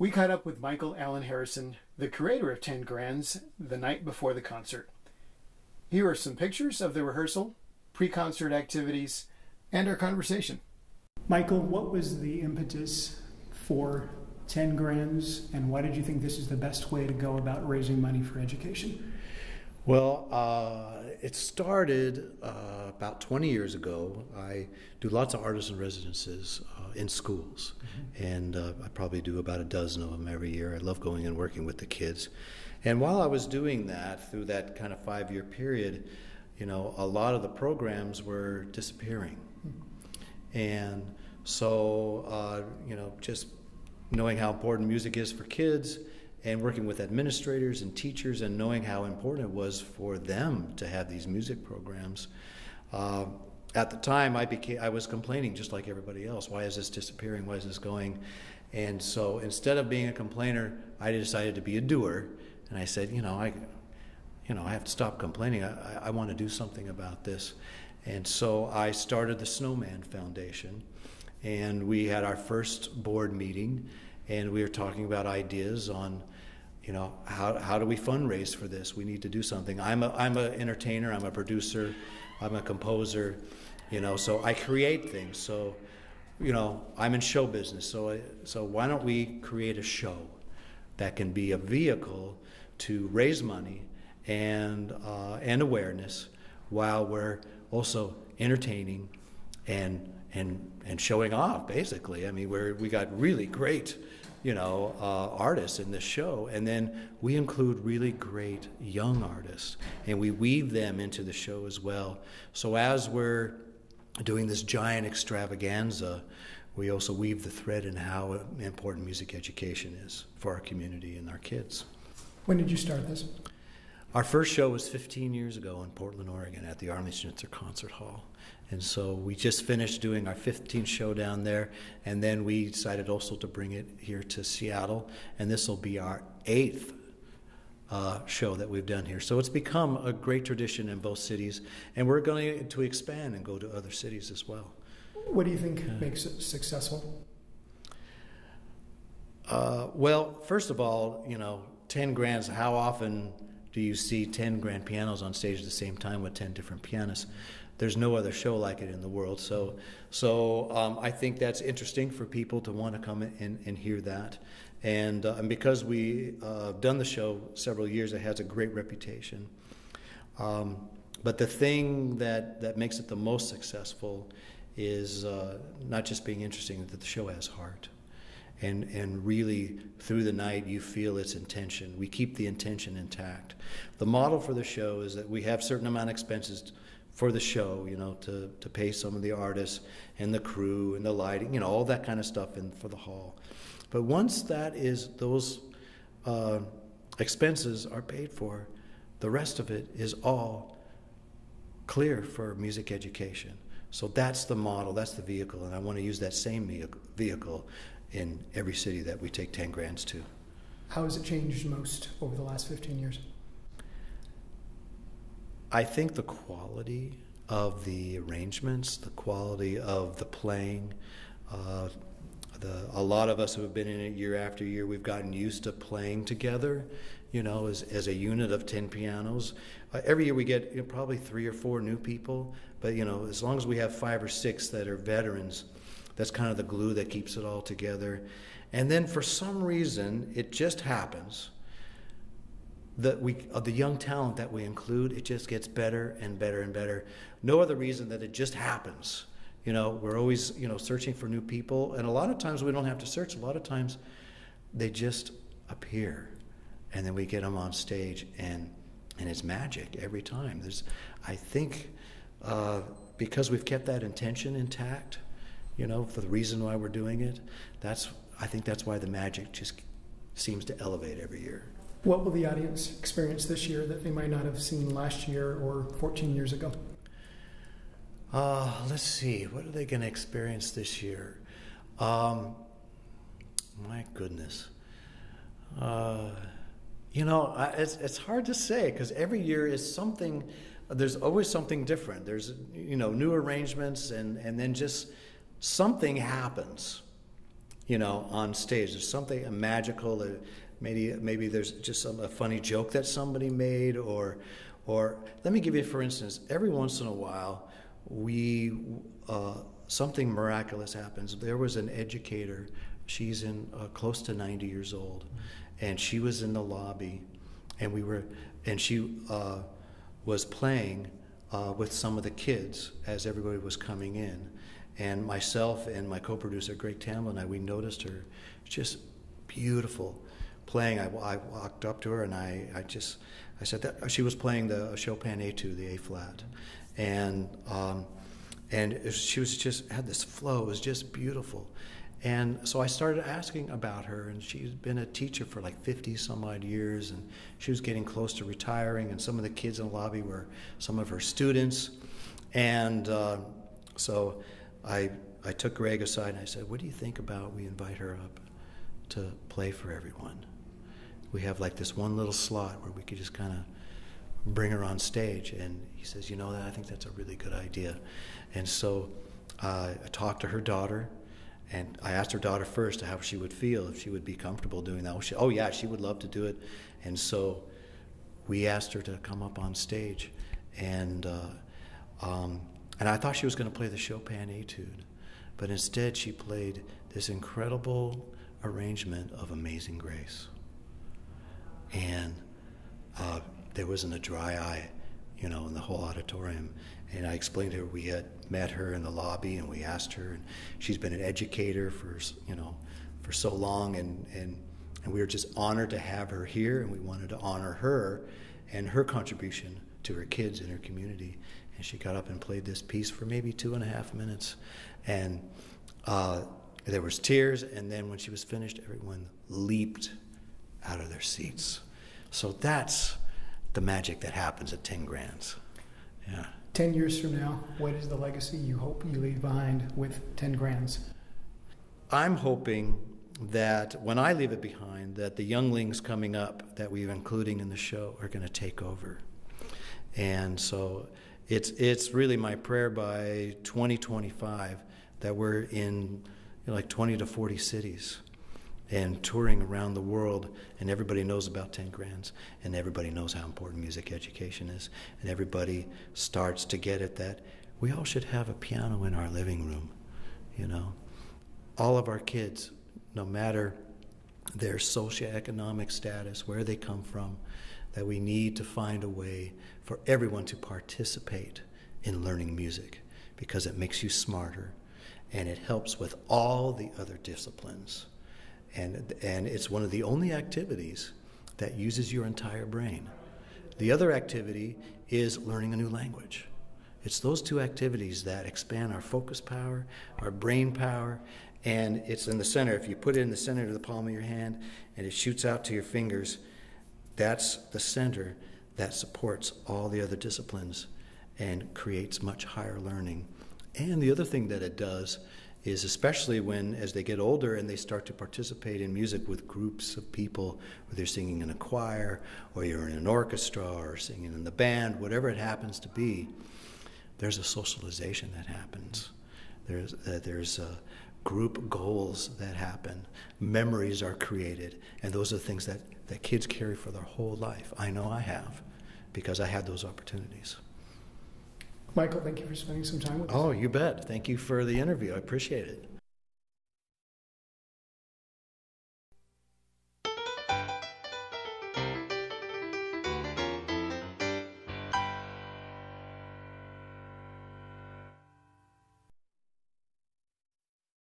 We caught up with Michael Allen Harrison, the curator of 10 Grands, the night before the concert. Here are some pictures of the rehearsal, pre-concert activities, and our conversation. Michael, what was the impetus for 10 Grands, and why did you think this is the best way to go about raising money for education? Well, it started about 20 years ago. I do lots of artisan residences in schools, and I probably do about a dozen of them every year. I love going and working with the kids. And while I was doing that, through that kind of 5-year period, you know, a lot of the programs were disappearing. And so, you know, just knowing how important music is for kids, and working with administrators and teachers and knowing how important it was for them to have these music programs. At the time, I was complaining just like everybody else. Why is this disappearing? Why is this going? And so instead of being a complainer, I decided to be a doer. And I said, I have to stop complaining. I want to do something about this. And so I started the Snowman Foundation. And we had our first board meeting, and we were talking about ideas on, how do we fundraise for this? We need to do something. I'm an entertainer, I'm a producer, I'm a composer, so I create things. So, I'm in show business. So why don't we create a show that can be a vehicle to raise money and awareness while we're also entertaining and showing off, basically. I mean, we got really great, artists in this show, and then we include really great young artists, and we weave them into the show as well. So as we're doing this giant extravaganza, we also weave the thread in how important music education is for our community and our kids. When did you start this? Our first show was 15 years ago in Portland, Oregon at the Army Schnitzer Concert Hall. And so we just finished doing our 15th show down there, and then we decided also to bring it here to Seattle, and this will be our 8th show that we've done here. So it's become a great tradition in both cities, and we're going to expand and go to other cities as well. What do you think makes it successful? Well, first of all, 10 Grands, how often do you see 10 grand pianos on stage at the same time with 10 different pianists? There's no other show like it in the world. So I think that's interesting for people to want to come and hear that. And because we done the show several years, it has a great reputation. But the thing that makes it the most successful is not just being interesting, that the show has heart. And really, through the night, you feel its intention. We keep the intention intact. The model for the show is that we have certain amount of expenses for the show, to pay some of the artists and the crew and the lighting, all that kind of stuff for the hall. But once those expenses are paid for, the rest of it is all clear for music education. So that's the model, that's the vehicle, and I want to use that same vehicle in every city that we take 10 Grands to. How has it changed most over the last 15 years? I think the quality of the arrangements, the quality of the playing, a lot of us who have been in it year after year, we've gotten used to playing together, as a unit of 10 pianos. Every year we get probably 3 or 4 new people, but as long as we have 5 or 6 that are veterans, that's kind of the glue that keeps it all together. And then for some reason, it just happens that the young talent that we include, it just gets better and better and better. No other reason that it just happens. We're always, searching for new people. And a lot of times we don't have to search. A lot of times they just appear. And then we get them on stage, and it's magic every time. I think, because we've kept that intention intact, for the reason why we're doing it, I think that's why the magic just seems to elevate every year. What will the audience experience this year that they might not have seen last year or 14 years ago? Let's see. What are they going to experience this year? My goodness. It's hard to say, because every year is something. There's always something different. There's new arrangements, and then just something happens. on stage. There's something magical. Maybe there's just a funny joke that somebody made, or let me give you, for instance, every once in a while, something miraculous happens. There was an educator. She's close to 90 years old, and she was in the lobby, and she was playing with some of the kids as everybody was coming in. And myself and my co-producer, Greg Tamble, and we noticed her just beautiful playing. I walked up to her and I said that she was playing the Chopin Etude, the A flat. And she was just had this flow. It was just beautiful. And so I started asking about her, and she's been a teacher for like 50 some odd years, and she was getting close to retiring, and some of the kids in the lobby were some of her students. And so I took Greg aside and I said, what do you think about we invite her up to play for everyone? We have like this one little slot where we could just kind of bring her on stage. And he says, I think that's a really good idea. And so I talked to her daughter, and I asked her daughter first how she would feel, if she would be comfortable doing that. She would love to do it. And so we asked her to come up on stage, and I thought she was going to play the Chopin Etude, but instead she played this incredible arrangement of Amazing Grace. And there wasn't a dry eye, in the whole auditorium. And I explained to her we had met her in the lobby, and we asked her, and she's been an educator for so long, and we were just honored to have her here, and we wanted to honor her and her contribution to her kids and her community. And she got up and played this piece for maybe 2.5 minutes, and there was tears, and then when she was finished, everyone leaped out of their seats. So that's the magic that happens at 10 Grands. Yeah. 10 years from now, what is the legacy you hope you leave behind with 10 Grands? I'm hoping that when I leave it behind, that the younglings coming up that we're including in the show are going to take over. And so it's really my prayer by 2025 that we're in like 20 to 40 cities and touring around the world, and everybody knows about 10 Grands, and everybody knows how important music education is, and everybody starts to get it that we all should have a piano in our living room, All of our kids, no matter their socioeconomic status, where they come from, that we need to find a way for everyone to participate in learning music, because it makes you smarter, and it helps with all the other disciplines. And it's one of the only activities that uses your entire brain. The other activity is learning a new language. It's those two activities that expand our focus power, our brain power, and it's in the center. If you put it in the center of the palm of your hand and it shoots out to your fingers, that's the center that supports all the other disciplines and creates much higher learning. And the other thing that it does is, especially as they get older and they start to participate in music with groups of people, whether they're singing in a choir or you're in an orchestra or singing in the band, whatever it happens to be, there's a socialization that happens. There's group goals that happen. Memories are created, and those are things that kids carry for their whole life. I know I have, because I had those opportunities. Michael, thank you for spending some time with us. Oh, you bet. Thank you for the interview. I appreciate it.